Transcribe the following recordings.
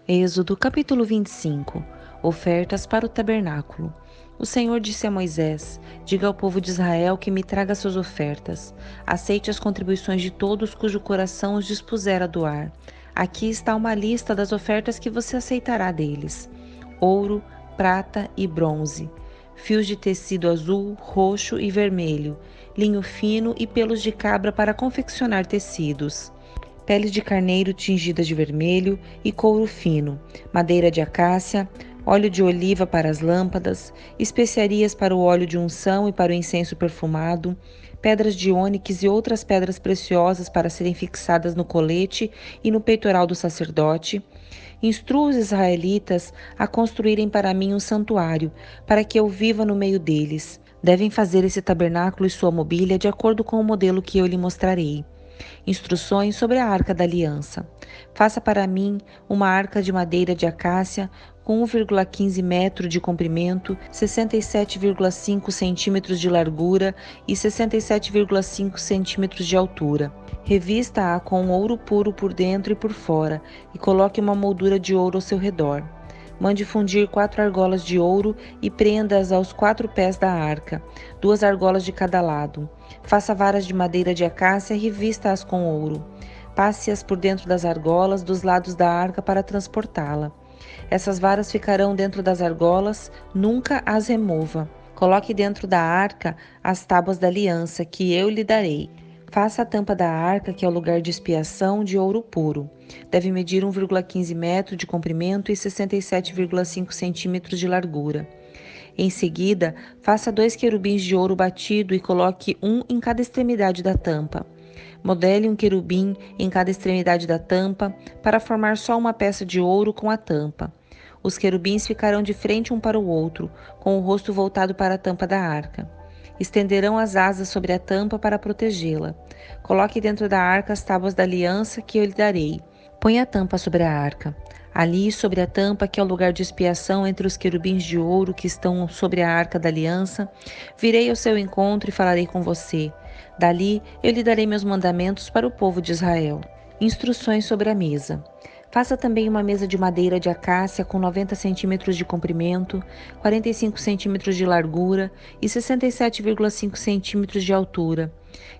Êxodo capítulo 25. Ofertas para o tabernáculo. O Senhor disse a Moisés: diga ao povo de Israel que me traga suas ofertas. Aceite as contribuições de todos cujo coração os dispuser a doar. Aqui está uma lista das ofertas que você aceitará deles: ouro, prata e bronze, fios de tecido azul, roxo e vermelho, linho fino e pelos de cabra para confeccionar tecidos, peles de carneiro tingidas de vermelho e couro fino, madeira de acácia, óleo de oliva para as lâmpadas, especiarias para o óleo de unção e para o incenso perfumado, pedras de ônix e outras pedras preciosas para serem fixadas no colete e no peitoral do sacerdote. Instrua os israelitas a construírem para mim um santuário, para que eu viva no meio deles. Devem fazer esse tabernáculo e sua mobília de acordo com o modelo que eu lhe mostrarei. Instruções sobre a Arca da Aliança. Faça para mim uma arca de madeira de acácia com 1,15 metro de comprimento, 67,5 centímetros de largura e 67,5 centímetros de altura. Revista-a com ouro puro por dentro e por fora e coloque uma moldura de ouro ao seu redor. Mande fundir 4 argolas de ouro e prenda-as aos 4 pés da arca, 2 argolas de cada lado. Faça varas de madeira de acácia e revista-as com ouro. Passe-as por dentro das argolas dos lados da arca para transportá-la. Essas varas ficarão dentro das argolas, nunca as remova. Coloque dentro da arca as tábuas da aliança, que eu lhe darei. Faça a tampa da arca, que é o lugar de expiação, de ouro puro. Deve medir 1,15 metro de comprimento e 67,5 centímetros de largura. Em seguida, faça 2 querubins de ouro batido e coloque um em cada extremidade da tampa. Modele um querubim em cada extremidade da tampa para formar só uma peça de ouro com a tampa. Os querubins ficarão de frente um para o outro, com o rosto voltado para a tampa da arca. Estenderão as asas sobre a tampa para protegê-la. Coloque dentro da arca as tábuas da aliança que eu lhe darei. Põe a tampa sobre a arca. Ali, sobre a tampa, que é o lugar de expiação entre os querubins de ouro que estão sobre a arca da aliança, virei ao seu encontro e falarei com você. Dali, eu lhe darei meus mandamentos para o povo de Israel. Instruções sobre a mesa. Faça também uma mesa de madeira de acácia com 90 centímetros de comprimento, 45 centímetros de largura e 67,5 centímetros de altura.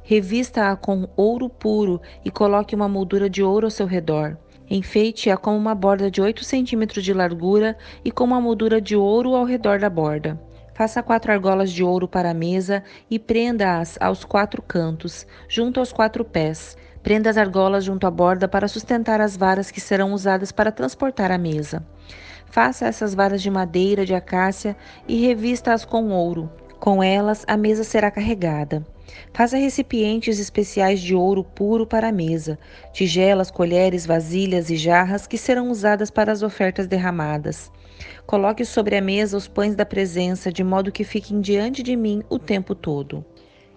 Revista-a com ouro puro e coloque uma moldura de ouro ao seu redor. Enfeite-a com uma borda de 8 centímetros de largura e com uma moldura de ouro ao redor da borda. Faça 4 argolas de ouro para a mesa e prenda-as aos 4 cantos, junto aos 4 pés. Prenda as argolas junto à borda para sustentar as varas que serão usadas para transportar a mesa. Faça essas varas de madeira de acácia e revista-as com ouro. Com elas, a mesa será carregada. Faça recipientes especiais de ouro puro para a mesa, tigelas, colheres, vasilhas e jarras que serão usadas para as ofertas derramadas. Coloque sobre a mesa os pães da presença, de modo que fiquem diante de mim o tempo todo.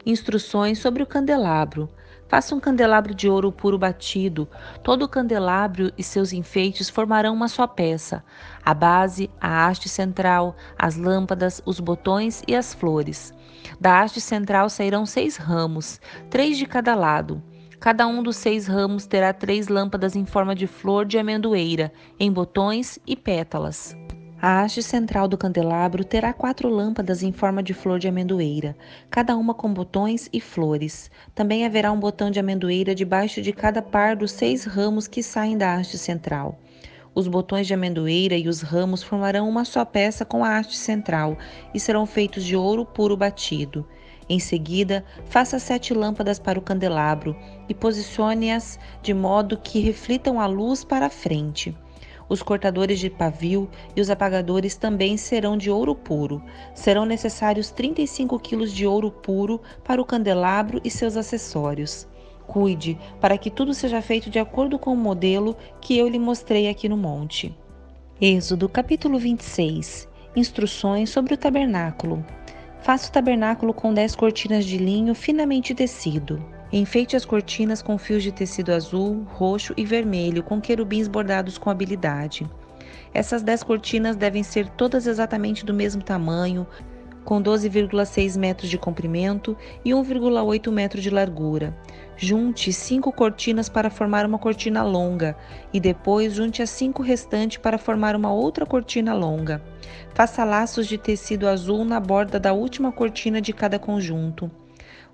Instruções sobre o candelabro. Faça um candelabro de ouro puro batido. Todo o candelabro e seus enfeites formarão uma só peça: a base, a haste central, as lâmpadas, os botões e as flores. Da haste central sairão 6 ramos, 3 de cada lado. Cada um dos 6 ramos terá 3 lâmpadas em forma de flor de amendoeira, em botões e pétalas. A haste central do candelabro terá 4 lâmpadas em forma de flor de amendoeira, cada uma com botões e flores. Também haverá um botão de amendoeira debaixo de cada par dos 6 ramos que saem da haste central. Os botões de amendoeira e os ramos formarão uma só peça com a haste central e serão feitos de ouro puro batido. Em seguida, faça 7 lâmpadas para o candelabro e posicione-as de modo que reflitam a luz para a frente. Os cortadores de pavio e os apagadores também serão de ouro puro. Serão necessários 35 quilos de ouro puro para o candelabro e seus acessórios. Cuide para que tudo seja feito de acordo com o modelo que eu lhe mostrei aqui no monte. Êxodo capítulo 26. Instruções sobre o tabernáculo. Faça o tabernáculo com 10 cortinas de linho finamente tecido. Enfeite as cortinas com fios de tecido azul, roxo e vermelho, com querubins bordados com habilidade. Essas 10 cortinas devem ser todas exatamente do mesmo tamanho, com 12,6 metros de comprimento e 1,8 metro de largura. Junte 5 cortinas para formar uma cortina longa e depois junte as 5 restantes para formar uma outra cortina longa. Faça laços de tecido azul na borda da última cortina de cada conjunto.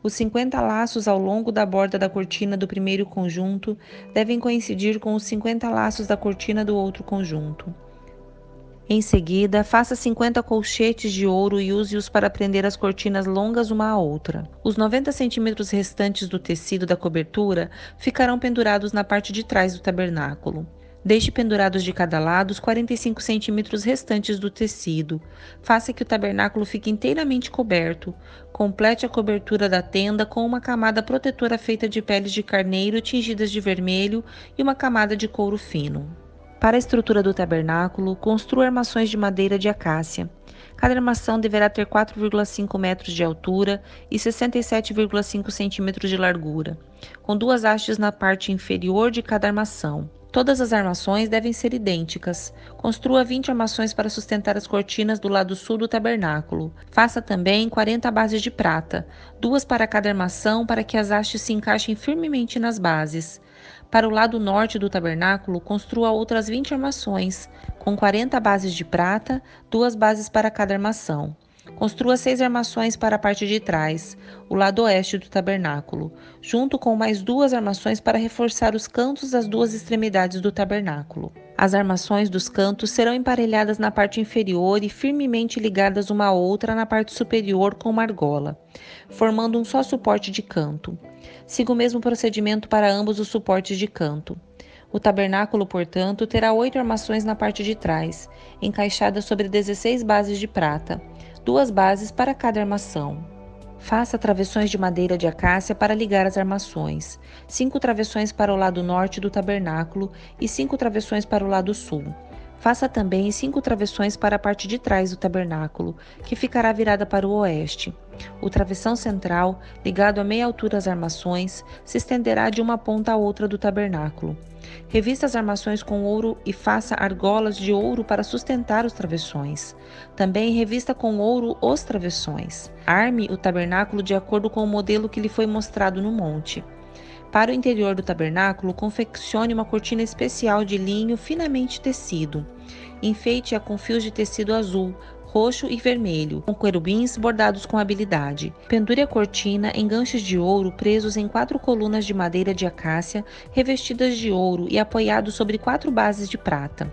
Os 50 laços ao longo da borda da cortina do primeiro conjunto devem coincidir com os 50 laços da cortina do outro conjunto. Em seguida, faça 50 colchetes de ouro e use-os para prender as cortinas longas uma à outra. Os 90 centímetros restantes do tecido da cobertura ficarão pendurados na parte de trás do tabernáculo. Deixe pendurados de cada lado os 45 centímetros restantes do tecido. Faça que o tabernáculo fique inteiramente coberto. Complete a cobertura da tenda com uma camada protetora feita de peles de carneiro tingidas de vermelho e uma camada de couro fino. Para a estrutura do tabernáculo, construa armações de madeira de acácia. Cada armação deverá ter 4,5 metros de altura e 67,5 centímetros de largura, com 2 hastes na parte inferior de cada armação. Todas as armações devem ser idênticas. Construa 20 armações para sustentar as cortinas do lado sul do tabernáculo. Faça também 40 bases de prata, 2 para cada armação, para que as hastes se encaixem firmemente nas bases. Para o lado norte do tabernáculo, construa outras 20 armações, com 40 bases de prata, 2 bases para cada armação. Construa 6 armações para a parte de trás, o lado oeste do tabernáculo, junto com mais 2 armações para reforçar os cantos das 2 extremidades do tabernáculo. As armações dos cantos serão emparelhadas na parte inferior e firmemente ligadas uma à outra na parte superior com uma argola, formando um só suporte de canto. Siga o mesmo procedimento para ambos os suportes de canto. O tabernáculo, portanto, terá 8 armações na parte de trás, encaixadas sobre 16 bases de prata, 2 bases para cada armação. Faça travessões de madeira de acácia para ligar as armações, 5 travessões para o lado norte do tabernáculo e 5 travessões para o lado sul. Faça também 5 travessões para a parte de trás do tabernáculo, que ficará virada para o oeste. O travessão central, ligado a meia altura às armações, se estenderá de uma ponta à outra do tabernáculo. Revista as armações com ouro e faça argolas de ouro para sustentar os travessões. Também revista com ouro os travessões. Arme o tabernáculo de acordo com o modelo que lhe foi mostrado no monte. Para o interior do tabernáculo, confeccione uma cortina especial de linho finamente tecido. Enfeite-a com fios de tecido azul, roxo e vermelho, com querubins bordados com habilidade. Pendure a cortina em ganchos de ouro presos em 4 colunas de madeira de acácia revestidas de ouro e apoiados sobre 4 bases de prata.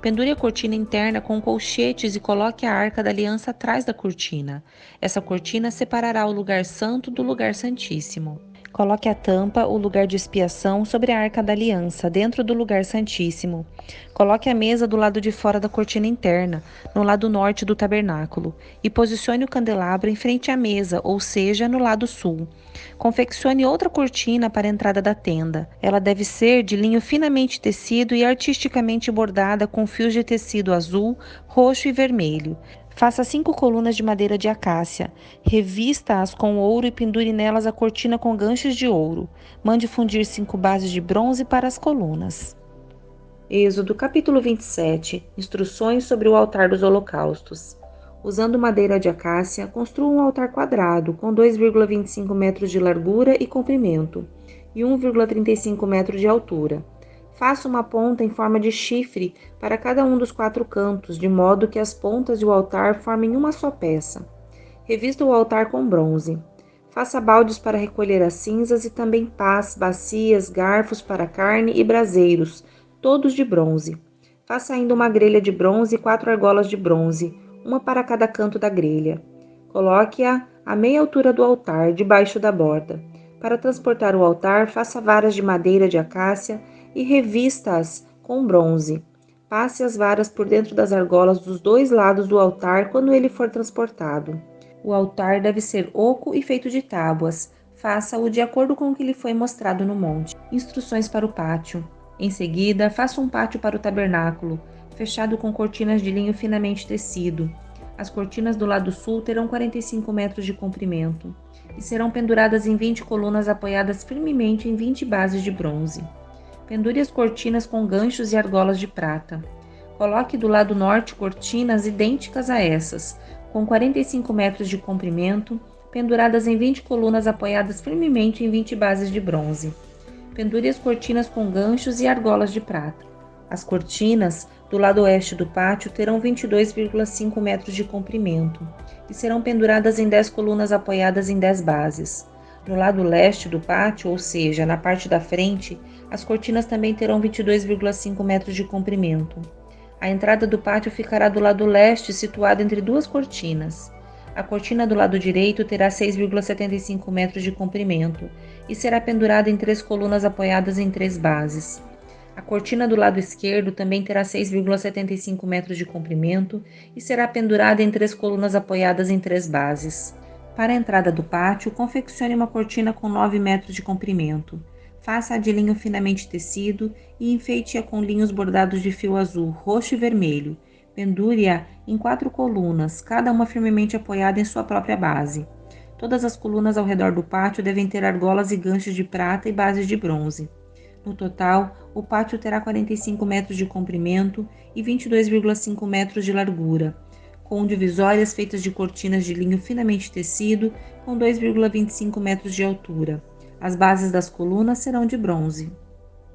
Pendure a cortina interna com colchetes e coloque a arca da aliança atrás da cortina. Essa cortina separará o lugar santo do lugar santíssimo. Coloque a tampa, o lugar de expiação, sobre a arca da aliança, dentro do lugar santíssimo. Coloque a mesa do lado de fora da cortina interna, no lado norte do tabernáculo, e posicione o candelabro em frente à mesa, ou seja, no lado sul. Confeccione outra cortina para a entrada da tenda. Ela deve ser de linho finamente tecido e artisticamente bordada com fios de tecido azul, roxo e vermelho. Faça 5 colunas de madeira de acácia, revista-as com ouro e pendure nelas a cortina com ganchos de ouro. Mande fundir 5 bases de bronze para as colunas. Êxodo capítulo 27. Instruções sobre o altar dos holocaustos. Usando madeira de acácia, construa um altar quadrado com 2,25 metros de largura e comprimento e 1,35 metros de altura. Faça uma ponta em forma de chifre para cada um dos 4 cantos, de modo que as pontas do altar formem uma só peça. Revista o altar com bronze. Faça baldes para recolher as cinzas e também pás, bacias, garfos para carne e braseiros, todos de bronze. Faça ainda uma grelha de bronze e 4 argolas de bronze, uma para cada canto da grelha. Coloque-a à meia altura do altar, debaixo da borda. Para transportar o altar, faça varas de madeira de acácia e revista-as com bronze. Passe as varas por dentro das argolas dos 2 lados do altar quando ele for transportado. O altar deve ser oco e feito de tábuas. Faça-o de acordo com o que lhe foi mostrado no monte. Instruções para o pátio. Em seguida, faça um pátio para o tabernáculo, fechado com cortinas de linho finamente tecido. As cortinas do lado sul terão 45 metros de comprimento e serão penduradas em 20 colunas apoiadas firmemente em 20 bases de bronze. Pendure as cortinas com ganchos e argolas de prata. Coloque do lado norte cortinas idênticas a essas, com 45 metros de comprimento, penduradas em 20 colunas apoiadas firmemente em 20 bases de bronze. Pendure as cortinas com ganchos e argolas de prata. As cortinas do lado oeste do pátio terão 22,5 metros de comprimento e serão penduradas em 10 colunas apoiadas em 10 bases. No lado leste do pátio, ou seja, na parte da frente, as cortinas também terão 22,5 metros de comprimento. A entrada do pátio ficará do lado leste, situada entre duas cortinas. A cortina do lado direito terá 6,75 metros de comprimento e será pendurada em 3 colunas apoiadas em 3 bases. A cortina do lado esquerdo também terá 6,75 metros de comprimento e será pendurada em 3 colunas apoiadas em 3 bases. Para a entrada do pátio, confeccione uma cortina com 9 metros de comprimento. Faça-a de linho finamente tecido e enfeite-a com linhos bordados de fio azul, roxo e vermelho. Pendure-a em 4 colunas, cada uma firmemente apoiada em sua própria base. Todas as colunas ao redor do pátio devem ter argolas e ganchos de prata e bases de bronze. No total, o pátio terá 45 metros de comprimento e 22,5 metros de largura, com divisórias feitas de cortinas de linho finamente tecido com 2,25 metros de altura. As bases das colunas serão de bronze.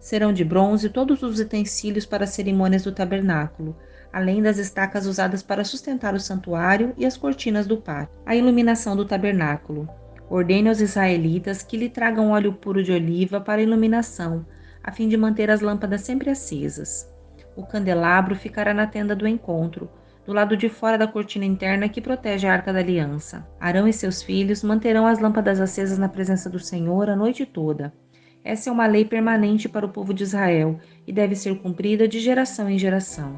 Serão de bronze todos os utensílios para as cerimônias do tabernáculo, além das estacas usadas para sustentar o santuário e as cortinas do pátio. A iluminação do tabernáculo. Ordene aos israelitas que lhe tragam óleo puro de oliva para a iluminação, a fim de manter as lâmpadas sempre acesas. O candelabro ficará na tenda do encontro, do lado de fora da cortina interna que protege a Arca da Aliança. Arão e seus filhos manterão as lâmpadas acesas na presença do Senhor a noite toda. Essa é uma lei permanente para o povo de Israel e deve ser cumprida de geração em geração.